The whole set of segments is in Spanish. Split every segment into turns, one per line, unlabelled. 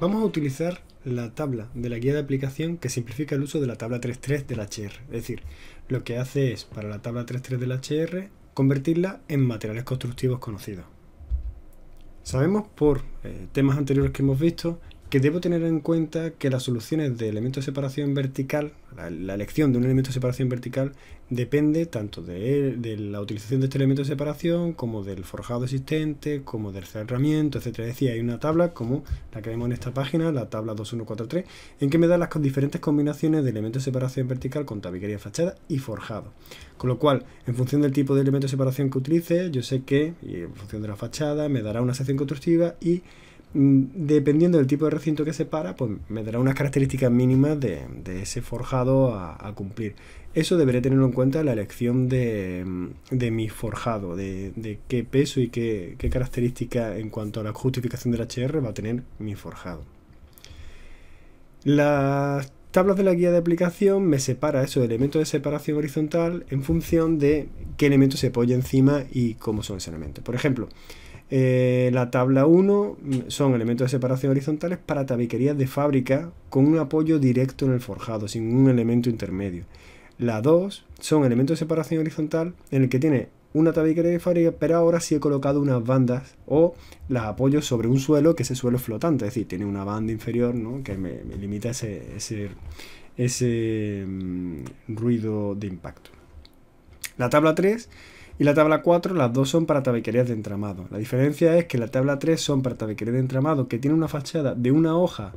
Vamos a utilizar la tabla de la guía de aplicación que simplifica el uso de la tabla 3.3 del HR. Es decir, lo que hace es, para la tabla 3.3 del HR, convertirla en materiales constructivos conocidos. Sabemos por temas anteriores que hemos visto que debo tener en cuenta que las soluciones de elementos de separación vertical, la elección de un elemento de separación vertical, depende tanto de la utilización de este elemento de separación, como del forjado existente, como del cerramiento, etc. Es decir, hay una tabla como la que vemos en esta página, la tabla 2143, en que me da las diferentes combinaciones de elementos de separación vertical con tabiquería, fachada y forjado. Con lo cual, en función del tipo de elemento de separación que utilice, yo sé que, y en función de la fachada, me dará una sección constructiva y dependiendo del tipo de recinto que separa, pues me dará unas características mínimas de ese forjado a cumplir. Eso deberé tenerlo en cuenta en la elección de mi forjado, de qué peso y qué características en cuanto a la justificación del HR va a tener mi forjado. Las tablas de la guía de aplicación me separa eso de elementos de separación horizontal en función de qué elemento se apoya encima y cómo son esos elementos. Por ejemplo, la tabla 1 son elementos de separación horizontales para tabiquerías de fábrica con un apoyo directo en el forjado, sin un elemento intermedio. La 2 son elementos de separación horizontal en el que tiene una tabiquería de fábrica, pero ahora sí he colocado unas bandas o las apoyo sobre un suelo, que ese suelo es flotante, es decir, tiene una banda inferior, ¿no?, que me limita ese ruido de impacto. La tabla 3 y la tabla 4, las dos son para tabiquerías de entramado. La diferencia es que la tabla 3 son para tabiquerías de entramado que tiene una fachada de una hoja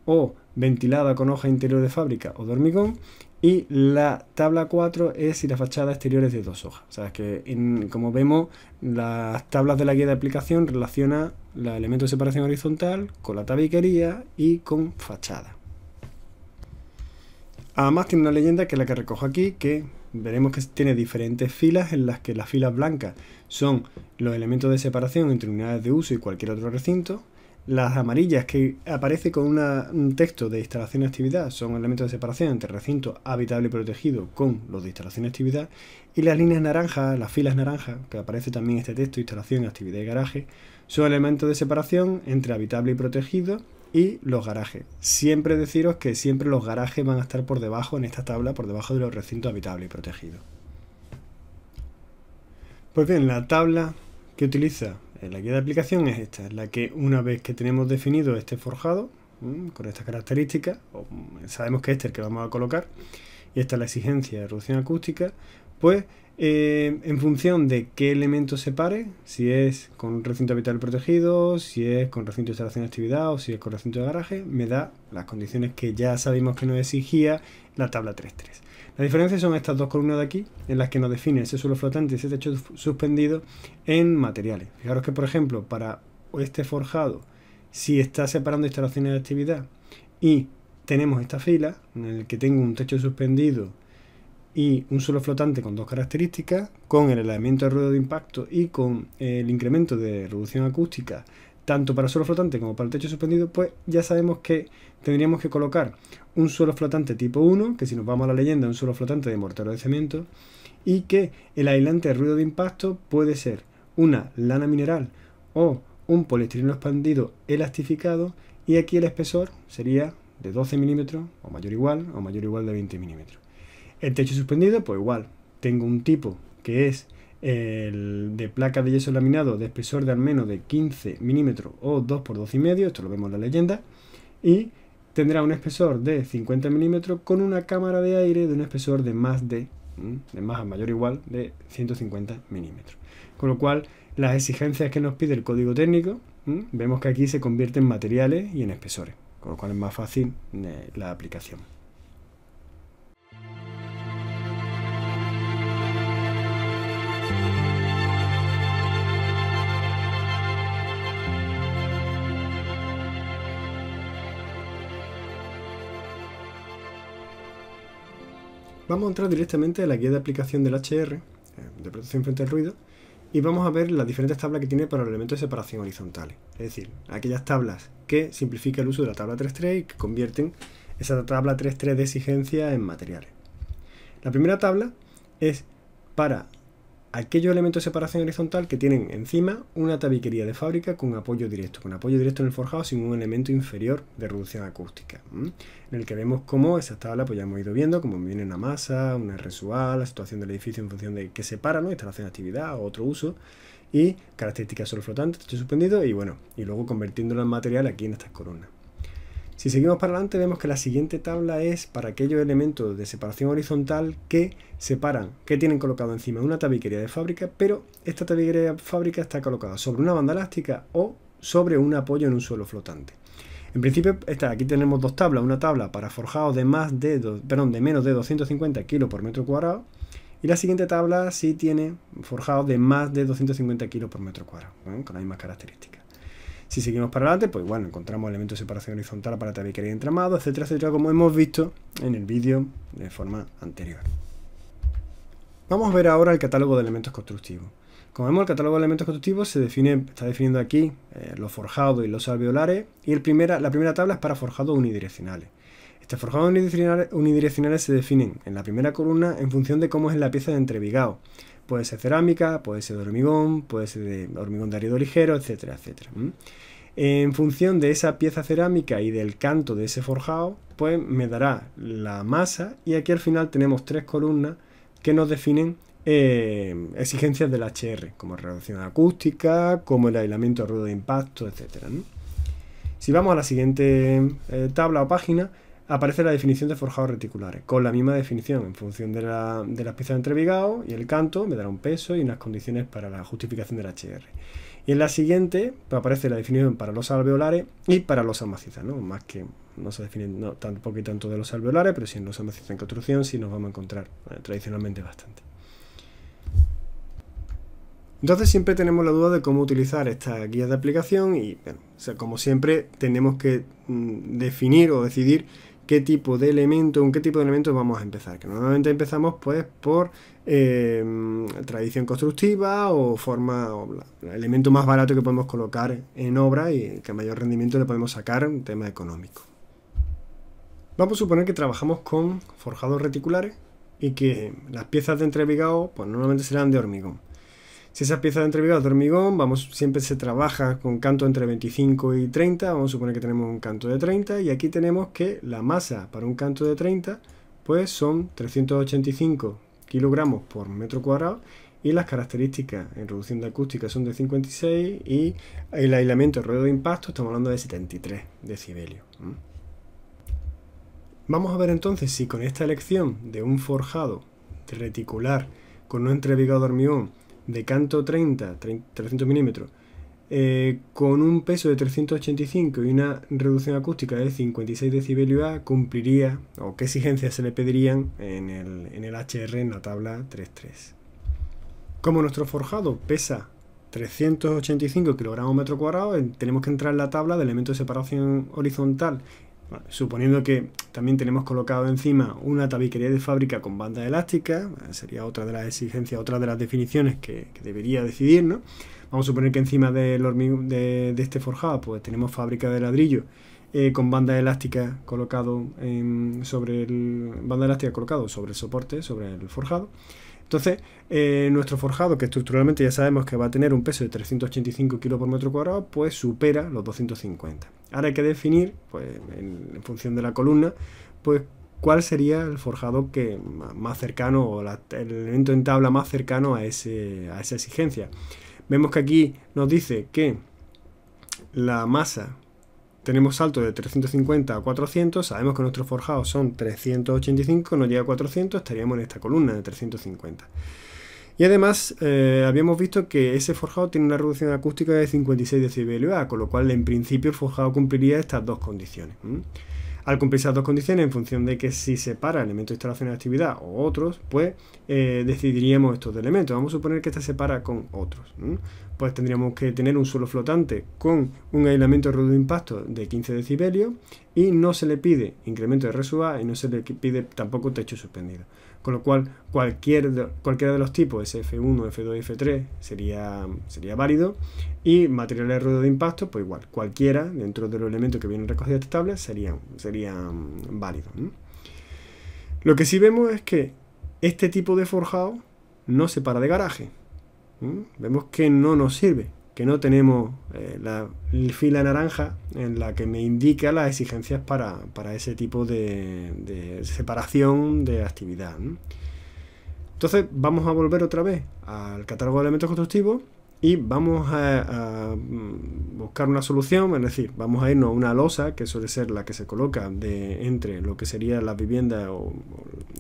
o ventilada con hoja interior de fábrica o de hormigón, y la tabla 4 es si la fachada exterior es de dos hojas. O sea, que como vemos, las tablas de la guía de aplicación relacionan los elementos de separación horizontal con la tabiquería y con fachada. Además tiene una leyenda que es la que recojo aquí, que veremos que tiene diferentes filas, en las que las filas blancas son los elementos de separación entre unidades de uso y cualquier otro recinto. Las amarillas, que aparece con un texto de instalación y actividad, son elementos de separación entre recinto habitable y protegido con los de instalación y actividad. Y las líneas naranjas, las filas naranjas, que aparece también este texto, instalación, actividad y garaje, son elementos de separación entre habitable y protegido y los garajes. Siempre deciros que siempre los garajes van a estar por debajo en esta tabla, por debajo de los recintos habitables y protegidos. Pues bien, la tabla que utiliza la guía de aplicación es esta, es la que una vez que tenemos definido este forjado, con estas características, sabemos que este es el que vamos a colocar, y esta es la exigencia de reducción acústica, pues en función de qué elemento separe, si es con recinto habitable protegido, si es con recinto de instalación de actividad o si es con recinto de garaje, me da las condiciones que ya sabemos que nos exigía la tabla 3.3. La diferencia son estas dos columnas de aquí, en las que nos define ese suelo flotante y ese techo suspendido en materiales. Fijaros que, por ejemplo, para este forjado, si está separando instalaciones de actividad y tenemos esta fila en el que tengo un techo suspendido y un suelo flotante con dos características, con el elemento de ruido de impacto y con el incremento de reducción acústica, tanto para el suelo flotante como para el techo suspendido, pues ya sabemos que tendríamos que colocar un suelo flotante tipo 1, que si nos vamos a la leyenda es un suelo flotante de mortero de cemento, y que el aislante de ruido de impacto puede ser una lana mineral o un poliestireno expandido elastificado, y aquí el espesor sería de 12 milímetros o mayor o mayor de 20 milímetros. El techo suspendido, pues igual, tengo un tipo que es el de placa de yeso laminado de espesor de al menos de 15 milímetros o 2 por 12,5, esto lo vemos en la leyenda, y tendrá un espesor de 50 milímetros con una cámara de aire de un espesor de más a mayor o igual de 150 milímetros. Con lo cual, las exigencias que nos pide el código técnico, vemos que aquí se convierten en materiales y en espesores, con lo cual es más fácil la aplicación. Vamos a entrar directamente a la guía de aplicación del HR, de protección frente al ruido, y vamos a ver las diferentes tablas que tiene para los elementos de separación horizontales. Es decir, aquellas tablas que simplifican el uso de la tabla 3.3 y que convierten esa tabla 3.3 de exigencia en materiales. La primera tabla es para aquellos elementos de separación horizontal que tienen encima una tabiquería de fábrica con apoyo directo en el forjado sin un elemento inferior de reducción acústica, en el que vemos cómo esas tablas pues ya hemos ido viendo, cómo viene una masa, una residual, la situación del edificio en función de qué separa, ¿no? Instalación de actividad o otro uso, y características suelo flotante, techo suspendido, y bueno, y luego convirtiéndolo en material aquí en estas columnas. Si seguimos para adelante vemos que la siguiente tabla es para aquellos elementos de separación horizontal que separan, que tienen colocado encima una tabiquería de fábrica, pero esta tabiquería de fábrica está colocada sobre una banda elástica o sobre un apoyo en un suelo flotante. En principio, aquí tenemos dos tablas, una tabla para forjados de menos de 250 kg por metro cuadrado, y la siguiente tabla sí tiene forjados de más de 250 kg por metro cuadrado, con las mismas características. Si seguimos para adelante, pues bueno, encontramos elementos de separación horizontal para tabiquería y entramado, etcétera, etcétera, como hemos visto en el vídeo de forma anterior. Vamos a ver ahora el catálogo de elementos constructivos. Como vemos, el catálogo de elementos constructivos está definiendo aquí los forjados y los alveolares, y la primera tabla es para forjados unidireccionales. Estos forjados unidireccionales se definen en la primera columna en función de cómo es la pieza de entrevigado. Puede ser cerámica, puede ser de hormigón, puede ser de hormigón de arido ligero, etcétera, etcétera. En función de esa pieza cerámica y del canto de ese forjado, pues me dará la masa, y aquí al final tenemos tres columnas que nos definen exigencias del HR, como reducción acústica, como el aislamiento de ruido de impacto, etcétera, ¿no? Si vamos a la siguiente tabla o página, aparece la definición de forjados reticulares, con la misma definición en función de las piezas de entrevigado, y el canto me dará un peso y unas condiciones para la justificación del HR. Y en la siguiente pues aparece la definición para los alveolares y para los macizas, ¿no? Más que no se define tampoco y tanto de los alveolares, pero sí en los macizas en construcción sí nos vamos a encontrar tradicionalmente bastante. Entonces siempre tenemos la duda de cómo utilizar estas guías de aplicación y, bueno, como siempre, tenemos que definir o decidir con qué tipo de elementos vamos a empezar. Que normalmente empezamos pues por tradición constructiva o el elemento más barato que podemos colocar en obra y que mayor rendimiento le podemos sacar en tema económico. Vamos a suponer que trabajamos con forjados reticulares y que las piezas de entrevigado pues normalmente serán de hormigón. Si esas piezas de entrevigado de hormigón, siempre se trabaja con canto entre 25 y 30, vamos a suponer que tenemos un canto de 30, y aquí tenemos que la masa para un canto de 30 pues son 385 kilogramos por metro cuadrado, y las características en reducción de acústica son de 56, y el aislamiento de ruido de impacto estamos hablando de 73 decibelios. Vamos a ver entonces si con esta elección de un forjado reticular con un entrevigado de hormigón de canto 300 milímetros, con un peso de 385 y una reducción acústica de 56 decibelios A, cumpliría, o qué exigencias se le pedirían en el HR en la tabla 3.3. Como nuestro forjado pesa 385 kilogramos metro cuadrado, tenemos que entrar en la tabla de elementos de separación horizontal, suponiendo que también tenemos colocado encima una tabiquería de fábrica con banda elástica. Sería otra de las exigencias, otra de las definiciones que debería decidir, ¿no? Vamos a suponer que encima de este forjado pues tenemos fábrica de ladrillo con banda elástica colocado sobre el soporte, sobre el forjado. Entonces, nuestro forjado, que estructuralmente ya sabemos que va a tener un peso de 385 kg por metro cuadrado, pues supera los 250. Ahora hay que definir, pues en función de la columna, pues cuál sería el forjado que más cercano, o el elemento en tabla más cercano a esa exigencia. Vemos que aquí nos dice que la masa tenemos salto de 350 a 400, sabemos que nuestros forjados son 385, no llega a 400, estaríamos en esta columna de 350. Y además habíamos visto que ese forjado tiene una reducción acústica de 56 decibelios A, con lo cual en principio el forjado cumpliría estas dos condiciones. Al cumplir esas dos condiciones, en función de que si separa elementos de instalación de actividad o otros, pues decidiríamos estos elementos. Vamos a suponer que esta separa con otros. Pues tendríamos que tener un suelo flotante con un aislamiento de ruido de impacto de 15 decibelios, y no se le pide incremento de RSUA y no se le pide tampoco techo suspendido. Con lo cual cualquiera de los tipos, SF1, F2 y F3 sería válido, y materiales de ruido de impacto, pues igual, cualquiera dentro de los elementos que vienen recogidos de esta tabla serían válidos. Lo que sí vemos es que este tipo de forjado no se para de garaje. Vemos que no nos sirve, que no tenemos la fila naranja en la que me indica las exigencias para ese tipo de separación de actividad, ¿no? Entonces vamos a volver otra vez al catálogo de elementos constructivos y vamos a buscar una solución, es decir, vamos a irnos a una losa que suele ser la que se coloca entre lo que serían las viviendas o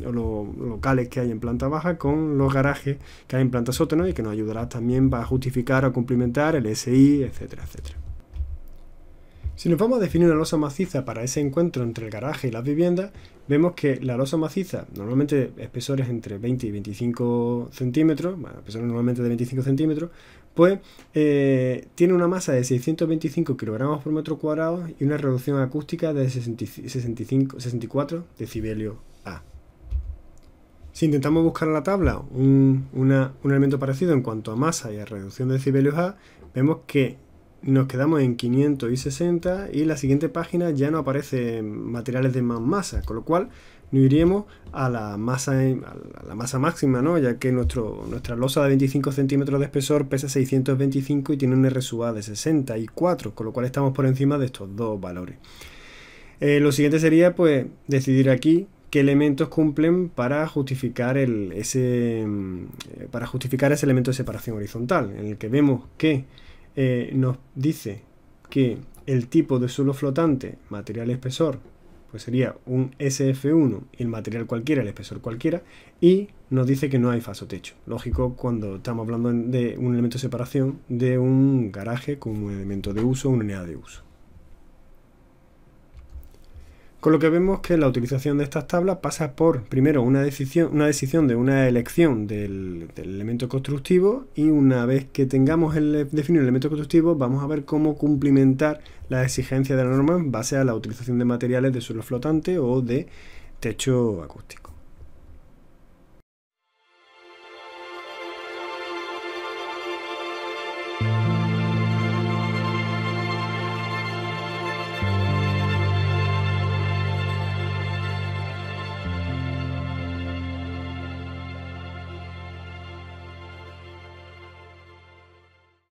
los locales que hay en planta baja con los garajes que hay en planta sótano, y que nos ayudará también para justificar o complementar el SI, etcétera, etcétera. Si nos vamos a definir una losa maciza para ese encuentro entre el garaje y las viviendas, vemos que la losa maciza, normalmente espesores entre 20 y 25 centímetros, bueno, espesores normalmente de 25 centímetros, pues tiene una masa de 625 kilogramos por metro cuadrado y una reducción acústica de 64 decibelios A. Si intentamos buscar en la tabla un elemento parecido en cuanto a masa y a reducción de decibelios A, vemos que nos quedamos en 560 y la siguiente página ya no aparece materiales de más masa, con lo cual nos iríamos a la masa máxima, ¿no? Ya que nuestra losa de 25 centímetros de espesor pesa 625 y tiene un RSUA de 64, con lo cual estamos por encima de estos dos valores. Lo siguiente sería pues decidir aquí qué elementos cumplen para justificar ese elemento de separación horizontal, en el que vemos que nos dice que el tipo de suelo flotante, material espesor, pues sería un SF1 y el material cualquiera, el espesor cualquiera, y nos dice que no hay faso-techo. Lógico cuando estamos hablando de un elemento de separación de un garaje como un elemento de uso, una unidad de uso. Con lo que vemos que la utilización de estas tablas pasa por, primero, una decisión de una elección del elemento constructivo, y una vez que tengamos definido el elemento constructivo, vamos a ver cómo cumplimentar las exigencias de la norma en base a la utilización de materiales de suelo flotante o de techo acústico.